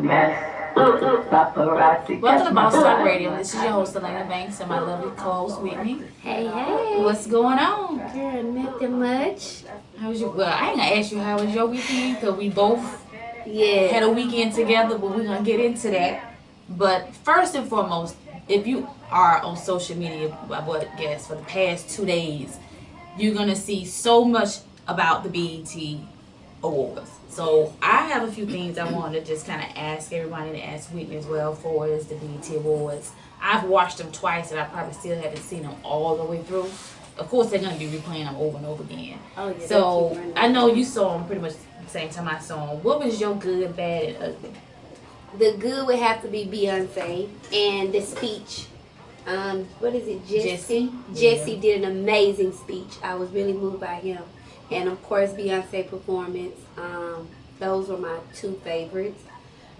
mess. Paparazzi. Welcome to BAUSE Talk Radio. This is your host, Elena Banks, and my lovely co-host, Whitney. Hey, hey. What's going on? Girl, nothing much. How was your? Well, I ain't gonna ask you how was your weekend because we both had a weekend together, but we're gonna get into that. But first and foremost, if you are on social media, I would guess for the past 2 days, you're gonna see so much about the BET Awards. So I have a few things I wanted to just kind of ask everybody and ask Whitney as well for is the BET Awards. I've watched them twice and I probably still haven't seen them all the way through. Of course, they're going to be replaying them over and over again. Oh, yeah, so I know you saw them pretty much the same time I saw them. What was your good, bad, and ugly? The good would have to be Beyonce and the speech. What is it, Jesse? Jesse did an amazing speech. I was really moved by him. And of course, Beyonce performance. Those were my two favorites.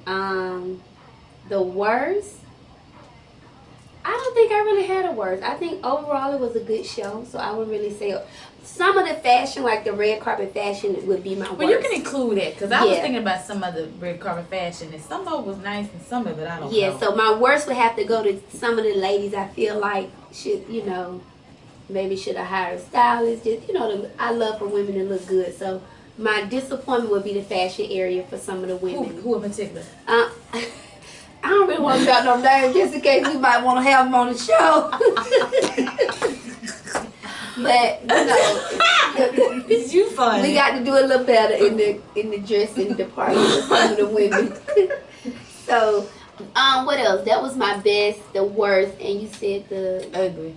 The worst, I don't think I really had a worst. I think overall it was a good show, so I would really say some of the fashion, like the red carpet fashion, would be my worst. Well, you can include that because I was thinking about some of the red carpet fashion, and some of it was nice, and some of it I don't know. Yeah, so my worst would have to go to some of the ladies I feel like should, maybe should have hired a stylist. Just, I love for women to look good. So my disappointment would be the fashion area for some of the women. Who in particular? I don't really want to drop no names just in case we might want to have them on the show. But Is you funny? We got to do a little better in the dressing department for some of the women. So, what else? That was my best, the worst, and you said the ugly.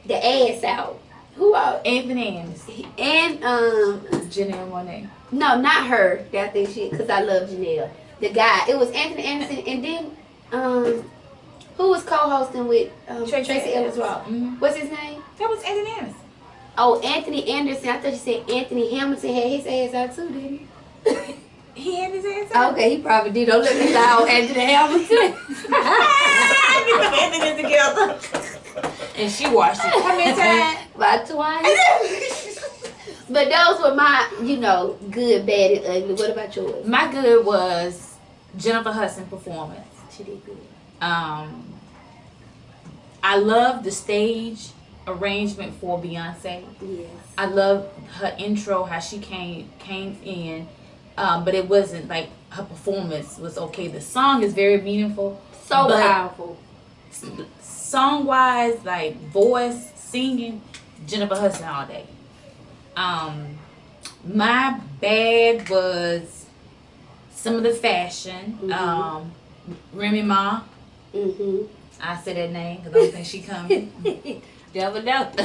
The ass out. Who else? Anthony Anderson. And Janelle Monáe. No, not her. That thing shit, because I love Janelle. The guy. It was Anthony Anderson, and then who was co-hosting with Tracy Ellis Ross? Mm-hmm. What's his name? That was Anthony Anderson. Oh, Anthony Anderson. I thought you said Anthony Hamilton had his ass out too, didn't he? He had his ass out? Okay, he probably did. Don't let me lie on Anthony Hamilton. Get them Anthony together. And she watched it. How many times? About twice. But those were my, good, bad, and ugly. What about yours? My good was Jennifer Hudson's performance. She did good. I love the stage arrangement for Beyonce. Yes. I love her intro, how she came in, but it wasn't like her performance was okay. The song is very meaningful, so powerful. Song wise, like voice, singing, Jennifer Hudson all day. My bad was some of the fashion. Mm-hmm. Remy Ma. Mm-hmm. I said that name because I don't think she coming. Devil doubt.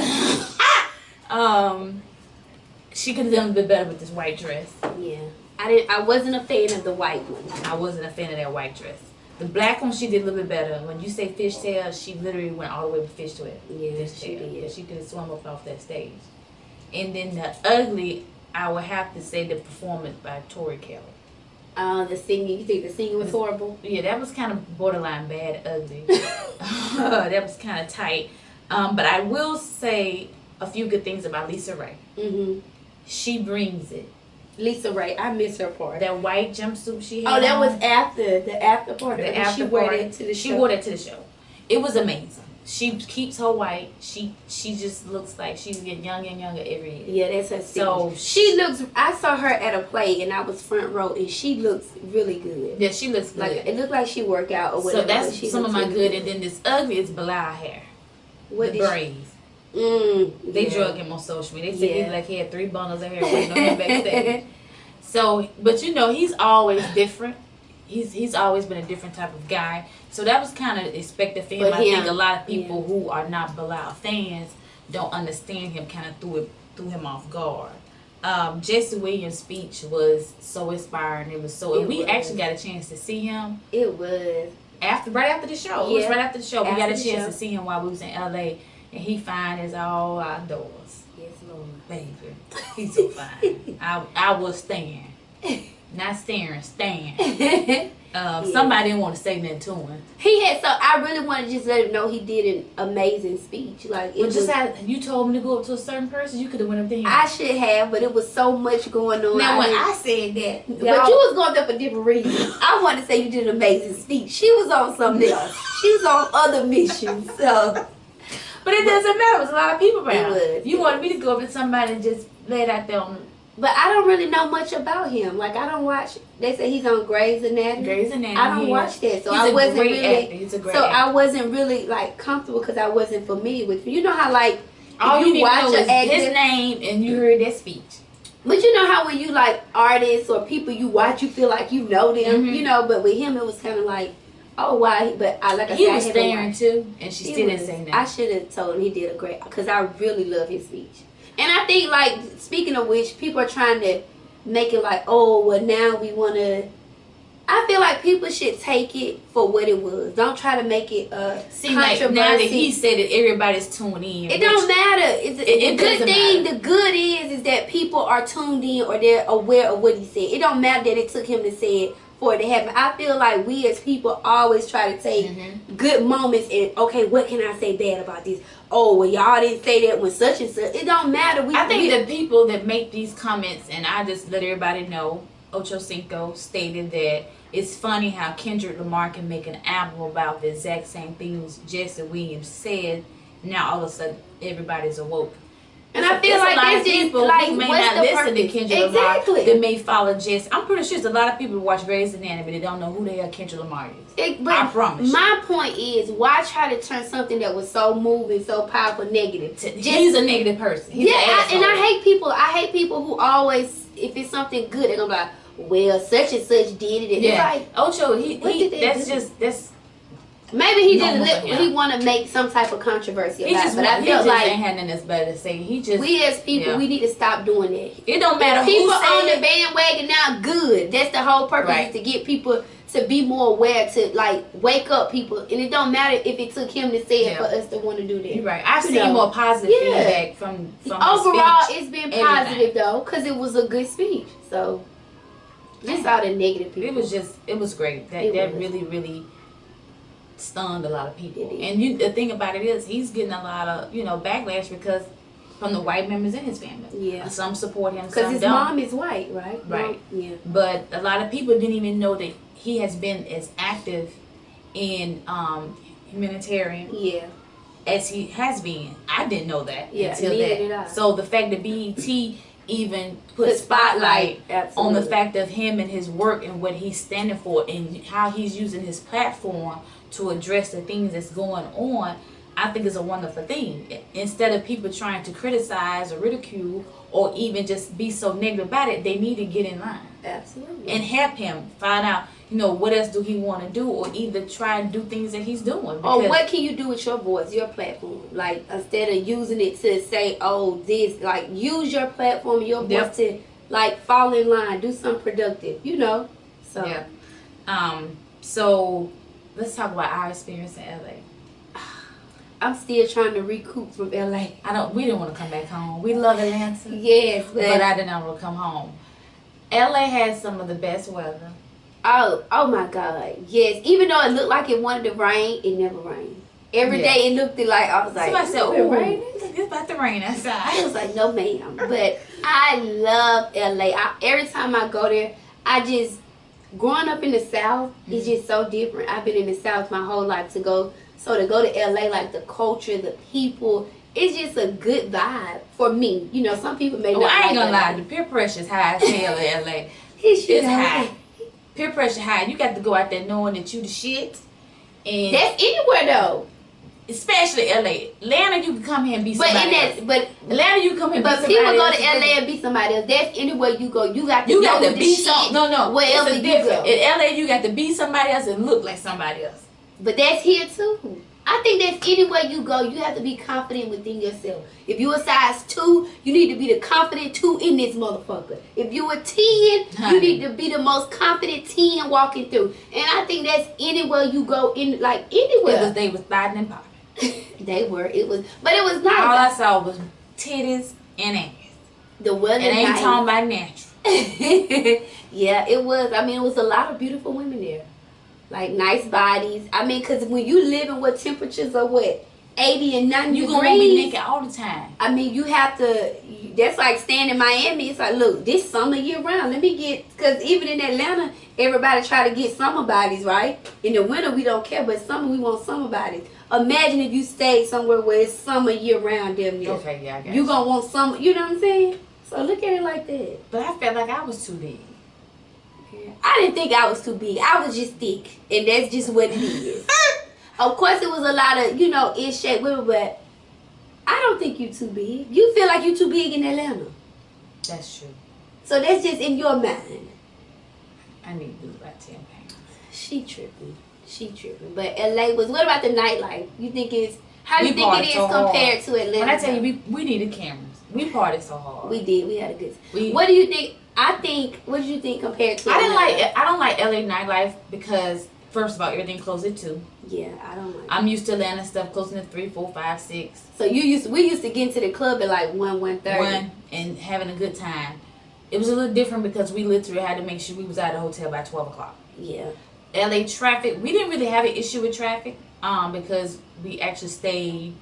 She could have done a bit better with this white dress. Yeah. I wasn't a fan of the white one. I wasn't a fan of that white dress. The black one, she did a little bit better. When you say fishtail, she literally went all the way with fishtail. Yeah, she did. She could have swum up off that stage. And then the ugly, I would have to say the performance by Tori Kelly. The singing. You think the singing was horrible? Yeah, that was kind of borderline bad, ugly. That was kind of tight. But I will say a few good things about Lisa Ray. Mm-hmm. She brings it. Lisa Ray, I miss her part. That white jumpsuit she had. Oh, that was after the after part. She wore that to the show. She wore that to the show. It was amazing. She keeps her white. She just looks like she's getting younger and younger every year. Yeah, that's her. So she looks. I saw her at a play and I was front row and she looks really good. Yeah, she looks good. Like it looked like she worked out or whatever. So that's some of my good. And then this ugly is Bilal hair. What the braids. They drug him on social media. They said he like he had 3 bundles of hair waiting on him backstage. So, but he's always different. He's always been a different type of guy. So that was kind of expected for him. I think a lot of people who are not Bilal fans don't understand him, kind of threw him off guard. Jesse Williams' speech was so inspiring. It was so, and we actually got a chance to see him. It was right after the show. It was right after the show. We got a chance to see him while we was in LA, and he fine as all outdoors. Yes, Lord. Baby, he's so fine. I was staring. Not staring, stand. Somebody didn't want to say nothing to him. He had, so I really want to just let him know he did an amazing speech. Like, it just you told me to go up to a certain person, you could have went up to him. I should have, but it was so much going on. Now, when I said that, but you was going there for different reasons. I want to say you did an amazing speech. She was on something else. She was on other missions. So, but it doesn't matter. There was a lot of people around. It was. You wanted me to go up to somebody and just lay it out there on. But I don't really know much about him. Like, I don't watch. They say he's on Grey's Anatomy. Grey's Anatomy. I don't watch that, so I wasn't really. I wasn't really like comfortable because I wasn't familiar with him. You know how like all you watch an actor, his name and you heard that speech. But you know how when you like artists or people you watch, you feel like you know them. You know, but with him it was kind of like, oh why? But I like I said, he was staring too, and she still didn't say nothing. I should have told him he did a great because I really love his speech. And I think, like, speaking of which, people are trying to make it like, oh, well, now we want to... I feel like people should take it for what it was. Don't try to make it a controversy. Like now that he said it, everybody's tuned in. It don't matter. The good thing, the good is that people are tuned in or they're aware of what he said. It don't matter that it took him to say it for it to happen. I feel like we as people always try to take good moments and, okay, what can I say bad about this? Oh, well, y'all didn't say that when such and such. It don't matter. I think the people that make these comments, and I just let everybody know, Ocho Cinco stated that it's funny how Kendrick Lamar can make an album about the exact same things Jesse Williams said. Now all of a sudden everybody's awoke. And I feel like there's people who may not listen to Kendrick Lamar that may follow Jesse. I'm pretty sure there's a lot of people who watch Grey's Anatomy that don't know who the hell Kendrick Lamar is. I promise. My point is, why try to turn something that was so moving, so powerful, negative? He's a negative person. He's an asshole. And I hate people who always, if it's something good, they're gonna be like, well, such and such did it. And yeah. Like, Ocho, that's maybe he didn't. He want to make some type of controversy about it. But I feel like ain't had nothing else better to say. We as people, we need to stop doing that. It don't matter. People on the bandwagon now. Good. That's the whole purpose, is to get people to be more aware, to like wake up people. And it don't matter if it took him to say it for us to want to do that. You're right. I've seen more positive feedback from overall. It's been positive though, because it was a good speech. So just all the negative people. It was great. That really stunned a lot of people. And the thing about it is, he's getting a lot of backlash because from the white members in his family. Yeah. Some support him, some don't. Because his mom is white, right? Right. Yeah. But a lot of people didn't even know that he has been as active in humanitarian. Yeah. As he has been. I didn't know that until that. So the fact that BET even put spotlight on the fact of him and his work and what he's standing for and how he's using his platform to address the things that's going on, I think is a wonderful thing. Instead of people trying to criticize or ridicule or even just be so negative about it, they need to get in line. Absolutely. And help him find out, what else do he want to do, or either try and do things that he's doing. Or what can you do with your voice, your platform? Like, instead of using it to say, oh, this, like, use your platform, your voice to, like, fall in line, do something productive, So. Yeah. So, let's talk about our experience in LA. I'm still trying to recoup from LA. We didn't want to come back home. We love Atlanta. Yes, but I did not want to come home. LA has some of the best weather. Oh my God. Yes. Even though it looked like it wanted to rain, it never rained. Every day it looked like, I was like, somebody said, "Oh, it's about to rain outside." I was like, no ma'am. But I love LA. Every time I go there, growing up in the South, it's just so different. I've been in the South my whole life. To go to LA, like the culture, the people, it's just a good vibe for me. Some people may not. I ain't gonna lie, the peer pressure is high as hell in LA. It's high. Peer pressure high. You got to go out there knowing that you the shit. And that's anywhere though. Especially LA. Atlanta, you can come here and be somebody else. But Atlanta, you come here and be somebody else. But people go to LA and be somebody else. That's anywhere you go. You got to be something. No. Wherever you go. In LA, you got to be somebody else and look like somebody else. But that's here too. I think that's anywhere you go, you have to be confident within yourself. If you're a size 2, you need to be the confident 2 in this motherfucker. If you're a 10, you need to be the most confident 10 walking through. And I think that's anywhere you go, anywhere. They was biting and popping. They were. But it was nice. All I saw was titties and ass. The weather. It ain't talking about natural. Yeah, it was. I mean, it was a lot of beautiful women there. like nice bodies. I mean, because when you live in what temperatures are what 80 and 90 You degrees, gonna be naked all the time. I mean, you have to. That's like staying in Miami. It's like, look, this summer year round. Let me get, because even in Atlanta, everybody try to get summer bodies, right? In the winter, we don't care, but summer, we want summer bodies. Imagine if you stayed somewhere where it's summer year round, damn near. Okay, yeah, I got You gonna want summer. You know what I'm saying? So look at it like that. But I felt like I was too big. I didn't think I was too big. I was just thick, and that's just what it is. Of course, it was a lot of, in shape women, but I don't think you too big. You feel like you too big in Atlanta. That's true. So that's just in your mind. I need to lose about 10 pounds. She tripping. But LA was, what about the nightlife? You think how do you think it is compared to Atlanta? When I tell you, we needed cameras. We partied so hard. We did. We had a good time. What do you think? What did you think compared to Atlanta? I don't like LA nightlife because, first of all, everything closed at 2. Yeah, I don't like I'm used to Atlanta stuff closing at 3, 4, 5, 6. So we used to get into the club at like 1:30. 1 and having a good time. It was a little different because we literally had to make sure we was at the hotel by 12 o'clock. Yeah. LA traffic, we didn't really have an issue with traffic because we actually stayed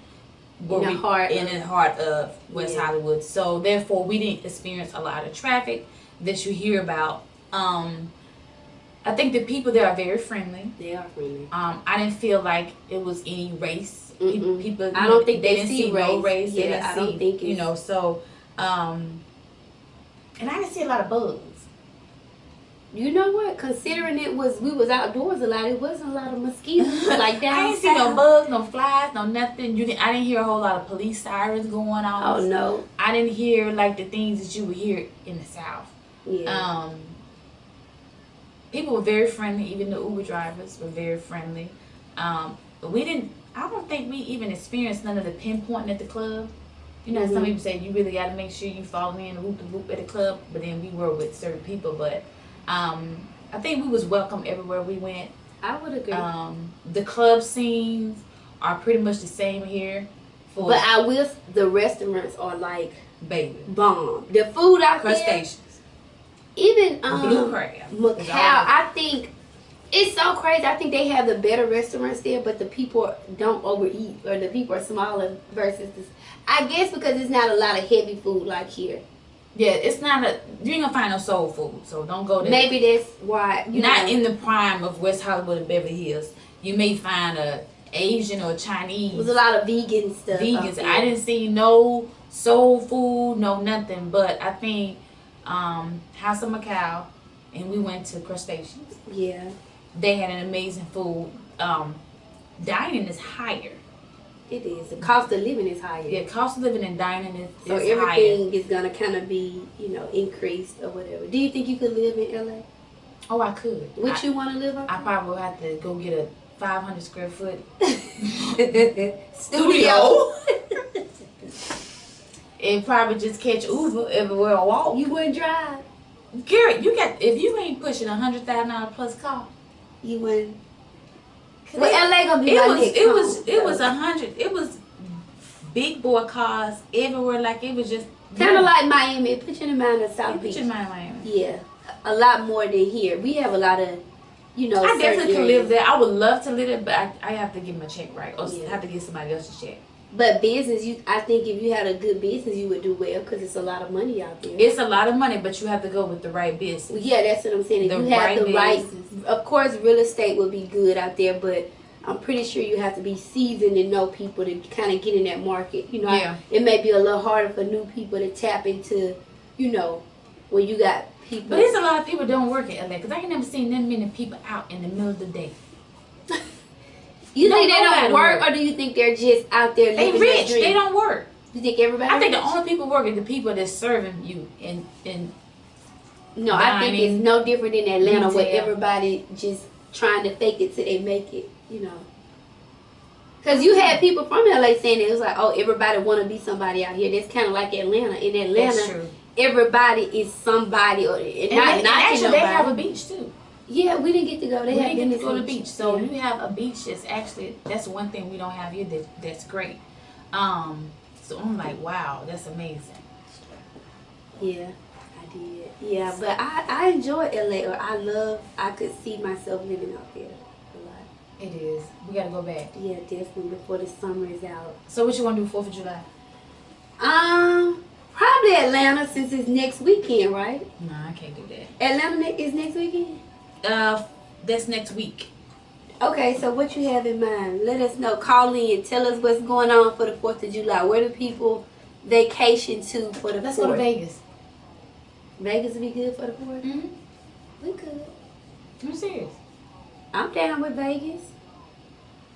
in the heart of West Hollywood. So therefore we didn't experience a lot of traffic that you hear about. I think the people there are very friendly. They are friendly. I didn't feel like it was any race. People, I don't think they didn't see race. No race. Yeah, I don't think it's... So, and I didn't see a lot of bugs. You know what? Considering we was outdoors a lot, it wasn't a lot of mosquitoes like that. I didn't see no bugs, no flies, no nothing. I didn't hear a whole lot of police sirens going on. Oh no. I didn't hear like the things that you would hear in the South. Yeah. People were very friendly. Even the Uber drivers were very friendly. We didn't. I don't think we even experienced none of the pinpointing at the club. You know, some people say you really got to make sure you follow me in the whoop at the club. But then we were with certain people. But I think we was welcome everywhere we went. I would agree. The club scenes are pretty much the same here. But the restaurants are like bomb. The food out there. Crustaceans. Even Blue crab. Macau, I think it's so crazy. I think they have the better restaurants there, but the people don't overeat, or the people are smaller versus this. I guess because it's not a lot of heavy food like here. Yeah, it's not you ain't gonna find no soul food, so don't go there. Maybe that's why. Not in the prime of West Hollywood and Beverly Hills. You may find a Asian or Chinese. There's a lot of vegan stuff. Vegans. I didn't see no soul food, no nothing. But I think House of Macau, and we went to Crustaceans. Yeah. They had an amazing food. Dining is higher. It is. The cost of living is higher. Yeah, cost of living and dining is so everything is gonna kind of be, increased or whatever. Do you think you could live in LA? Oh, I could. Would you want to live up? I probably would have to go get a 500 square foot studio. And probably just catch Uber everywhere I walk. You wouldn't drive. Garrett, if you ain't pushing $100,000 plus car, you wouldn't. Well, LA gonna be it was 100. It was big boy cars everywhere. Like it was just kind of like Miami. Put you in mind of South Beach. Put you in mind Miami. Yeah, a lot more than here. We have a lot of, I definitely could live there. I would love to live there, but I have to get my check right, or have to get somebody else's check. But business, I think if you had a good business, you would do well because it's a lot of money out there. It's a lot of money, but you have to go with the right business. Yeah, that's what I'm saying. If you have the right, of course, real estate would be good out there, but I'm pretty sure you have to be seasoned and know people to kind of get in that market. It may be a little harder for new people to tap into, when you got people. But there's a lot of people don't work in LA because I ain't never seen that many people out in the middle of the day. You think they don't work, or do you think they're just out there living their dream? They rich. They don't work. You think everybody? I think the only people working the people that's serving you in. No, I think it's no different in Atlanta where everybody just trying to fake it till they make it. Because you had people from LA saying it was like, oh, everybody want to be somebody out here. That's kind of like Atlanta. In Atlanta, everybody is somebody, and actually they have a beach too. Yeah, we didn't get to go. We didn't get to go to the beach. So you have a beach that's one thing we don't have here that's great. So I'm like, wow, that's amazing. Yeah, I did. Yeah, but I enjoy LA, or I could see myself living out there. It is. We gotta go back. Yeah, definitely before the summer is out. So what you want to do 4th of July? Probably Atlanta since it's next weekend, right? No, I can't do that. Atlanta is next weekend? That's next week. Okay, so what you have in mind? Let us know. Call in. Tell us what's going on for the 4th of July. Where do people vacation to for the 4th? Let's go to Vegas. Vegas would be good for the 4th? Mm-hmm. We could. I'm serious. I'm down with Vegas.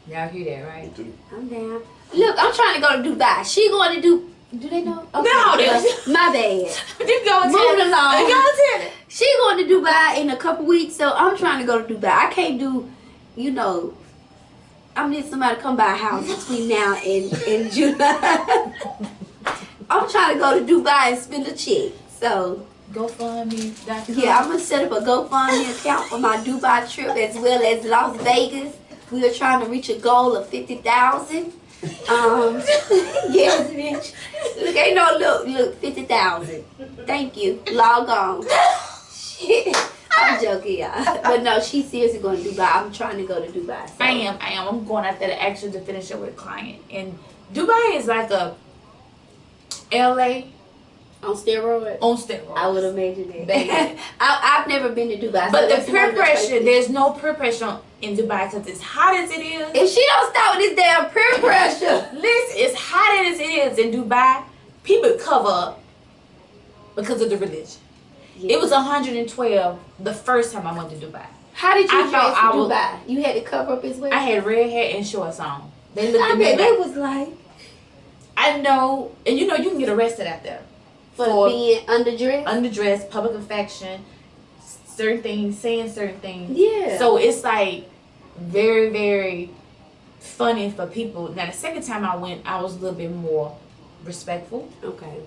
Y'all hear that, right? Me too. I'm down. Look, I'm trying to go to Dubai. She going to do... Do they know? Okay. No, they my bad. Just go and Moving along. Go tell it. She going to Dubai in a couple weeks, so I'm trying to go to Dubai. I can't do, you know, I need somebody to come by a house between now and July. I'm trying to go to Dubai and spend a check. So GoFundMe.com. yeah, I'm gonna set up a GoFundMe account for my Dubai trip as well as Las Vegas. We are trying to reach a goal of 50,000. Yes, bitch. Look, ain't no look, 50,000. Thank you. Log on. Shit. I'm joking, y'all. But no, she's seriously going to Dubai. I'm trying to go to Dubai. So. I am. I'm going out there to actually to finish up with a client. And Dubai is like a LA On steroids? on steroids. I would imagine that. Baby. I've never been to Dubai. But so the that's peer one of the pressure, places. there's no peer pressure in Dubai because it's hot as it is. If she don't stop with this damn peer pressure. Listen, it's hot as it is in Dubai. People cover up because of the religion. Yeah. It was 112 the first time I went to Dubai. How did you I dress thought for I was- Dubai? You had to cover up as well? I had red hair and shorts on. They looked I at me bet they like, was like, I know, and you know you can get arrested out there for being underdressed? underdressed, public affection, certain things, saying certain things. Yeah. So it's like very, very funny for people. Now the second time I went, I was a little bit more respectful. Okay.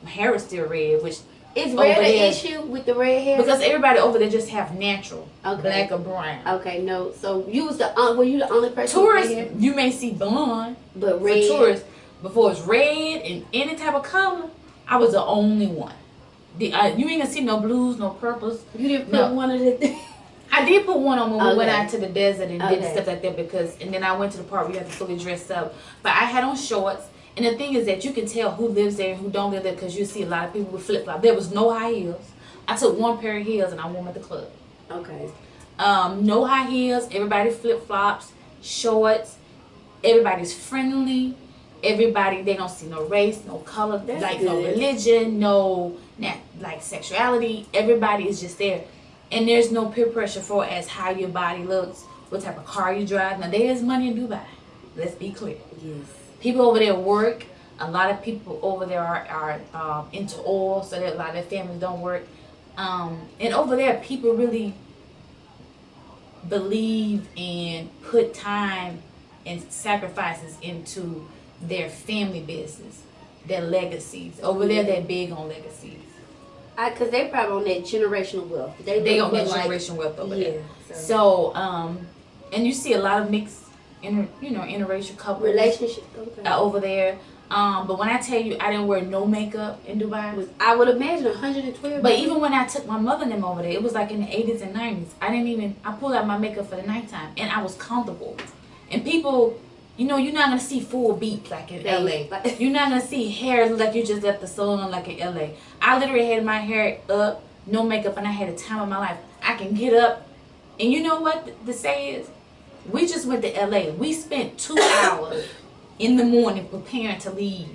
My hair was still red, which Is over red an there- issue with the red hair? because everybody over there just have natural, Okay. black or brown. Okay, no. So you was were you the only person Tourists, with red hair? you may see blonde, But for red. tourists, before it's red and any type of color, I was the only one. You ain't gonna see no blues, no purples. You didn't put No. one of the. I did put one on when we went Okay. out to the desert and did Okay. stuff like that and then I went to the part where you have to fully dress up. But I had on shorts, and the thing is that you can tell who lives there and who don't live there because you see a lot of people with flip flops. There was no high heels. I took one pair of heels and I wore them at the club. Okay. No high heels. Everybody flip flops, shorts. Everybody's friendly. Everybody, they don't see no race, no color, That's like no good. religion, no like sexuality. Everybody is just there, and there's no peer pressure for as how your body looks, what type of car you drive. Now there is money in Dubai. Let's be clear. Yes. People over there work. A lot of people over there are into oil, so that a lot of their families don't work. And over there, people really believe and put time and sacrifices into their family business, their legacies. Over there, they're big on legacies. Cause they probably on that generational wealth. They look on that like- generation wealth over Yeah. there. So, and you see a lot of mixed, interracial couples Relationship. Okay. over there. But when I tell you, I didn't wear no makeup in Dubai. I would imagine 112. But even when I took my mother and them over there, it was like in the 80s and 90s. I pulled out my makeup for the nighttime, and I was comfortable. And people, you're not going to see full beat like in LA. You're not going to see hair like you just left the salon like in LA. I literally had my hair up, no makeup, and I had a time of my life. I can get up, and you know what the say is? We just went to LA. We spent 2 hours in the morning preparing to leave.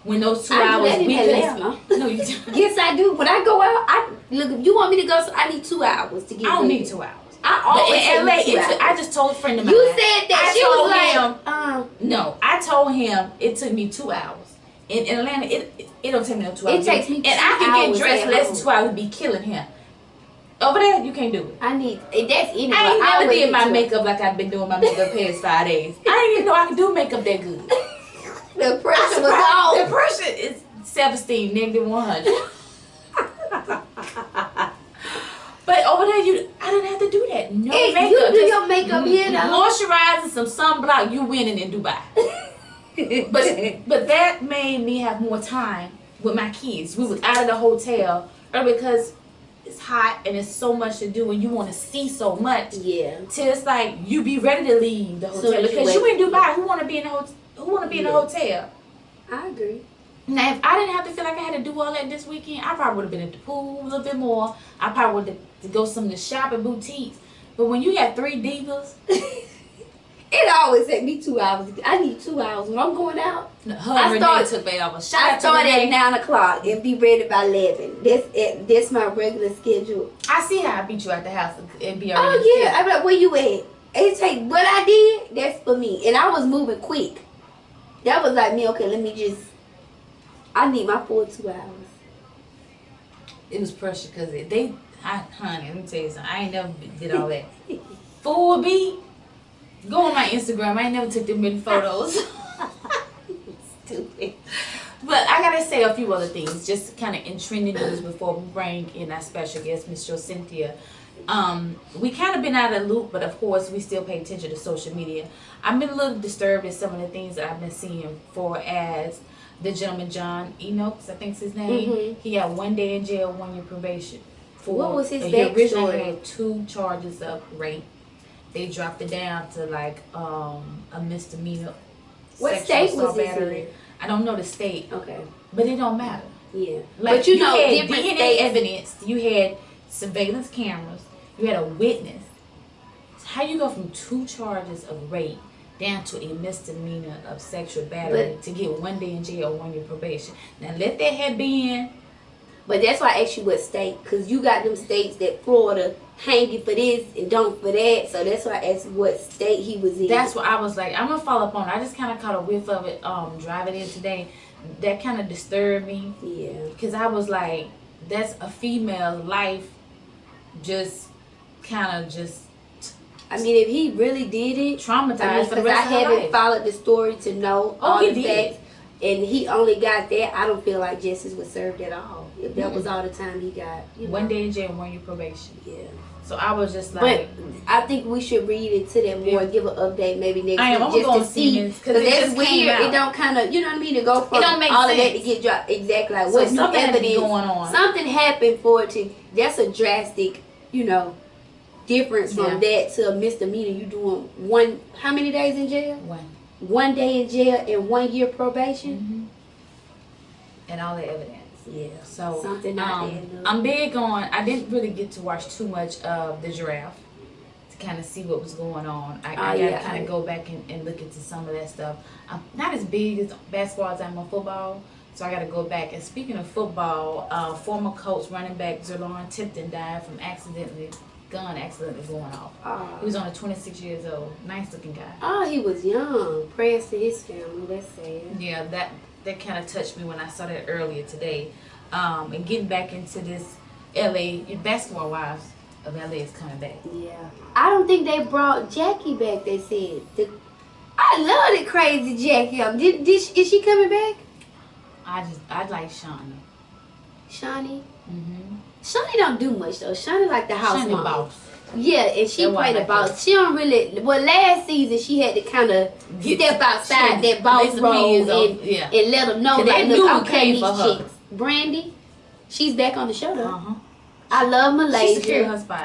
When those 2 I do hours that in we Atlanta. could no, you don't. Yes, I do. When I go out, look. If you want me to go, so I need 2 hours to get. I don't ready. need 2 hours. I But always in LA, take 2 hours. I just told a friend of mine. You said that I she told was like, no, I told him it took me 2 hours. In Atlanta, it don't take me no 2 hours. It takes me and 2 I can get hours dressed at less home. than 2 hours and be killing him. Over there, you can't do it. I need. That's anyway. I ain't never always did need my 2 makeup like I've been doing my makeup past 5 days. I didn't even know I could do makeup that good. The pressure was The on. pressure is self-esteem -100. But over there, I didn't have to do that. No If makeup. you do just your makeup here, though. moisturizer, some sunblock, you winning in Dubai. But that made me have more time with my kids. We was out of the hotel early because it's hot and it's so much to do and you want to see so much. Yeah. Till it's like you be ready to leave the hotel because you in Dubai. Who want to be in the hotel? Who want to be in the hotel? I agree. Now, if I didn't have to feel like I had to do all that this weekend, I probably would have been at the pool a little bit more. I probably would have to go some to shop at boutiques. But when you got 3 divas, it always take me 2 hours. I need 2 hours when I'm going out. Renee took me over. I start at 9 o'clock and be ready by 11. That's my regular schedule. I see how I beat you at the house and be already. Oh yeah, I'm like, where you at? It take what I did. That's for me, and I was moving quick. That was like me. Okay, let me just. I need my full 2 hours. It was pressure because honey, let me tell you something. I ain't never did all that. Full beat. Go on my Instagram. I ain't never took them many photos. Stupid. But I gotta say a few other things, just kind of in trending news before we bring in our special guest, Miss Jo Cynthia. We kind of been out of the loop, but of course we still pay attention to social media. I've been a little disturbed at some of the things that I've been seeing for as the gentleman John Enochs, I think's his name. Mm-hmm. He got 1 day in jail, 1 year probation. What was his backstory? He originally had 2 charges of rape. They dropped it down to like a misdemeanor. What state was this in? I don't know the state. Okay. But it don't matter. Yeah. Like, but you know, had different DNA states. evidence. You had surveillance cameras. You had a witness. How you go from 2 charges of rape down to a misdemeanor of sexual battery to get 1 day in jail or 1 year probation? Now let that have been. But that's why I asked you what state, because you got them states that Florida hang you for this and don't for that. So that's why I asked what state he was in. That's what I was like, I'm gonna follow up on it. I just kind of caught a whiff of it driving in today. That kind of disturbed me. Yeah. Because I was like, that's a female's life just kind of just. I mean, if he really did it, traumatized for the because rest of I haven't life. followed the story to know all the facts, and he only got that, I don't feel like justice was served at all. If that was all the time he got. 1 day in jail, 1 year probation. Yeah. So I was just like. But I think we should read into that more, give an update maybe next week just to see. Because that's weird. It don't kind of, you know what I mean, to go from all of that to get dropped. Exactly. Like, what's new evidence going on? Something happened for it to, that's a drastic, you know, difference from that to a misdemeanor. You doing how many days in jail? 1 day in jail and 1 year probation. Mm-hmm. And all the evidence. Yeah. So something I'm big on. I didn't really get to watch too much of the giraffe to kind of see what was going on. I gotta kind of go back and look into some of that stuff. I'm not as big as basketball as I'm on football, so I gotta go back. And speaking of football, former coach running back Zerlon Tipton died from accidentally going off. He was only 26 years old. Nice looking guy. Oh, he was young. Prayers to his family. That's sad. Yeah, that kind of touched me when I saw that earlier today. And getting back into this LA, Basketball Wives of LA is coming back. Yeah. I don't think they brought Jackie back, they said. I love the crazy Jackie. Is she coming back? I like Shawnee. Shawnee? Mm-hmm. Shawnee don't do much though. Shawnee like the house mom. Boss. Yeah, and she played the boss. She don't really. Well, last season she had to kind of step outside that boss role and let them know like, look, I'm paying these chicks. Brandy, she's back on the show though. I love Malaysia. She secured her spot.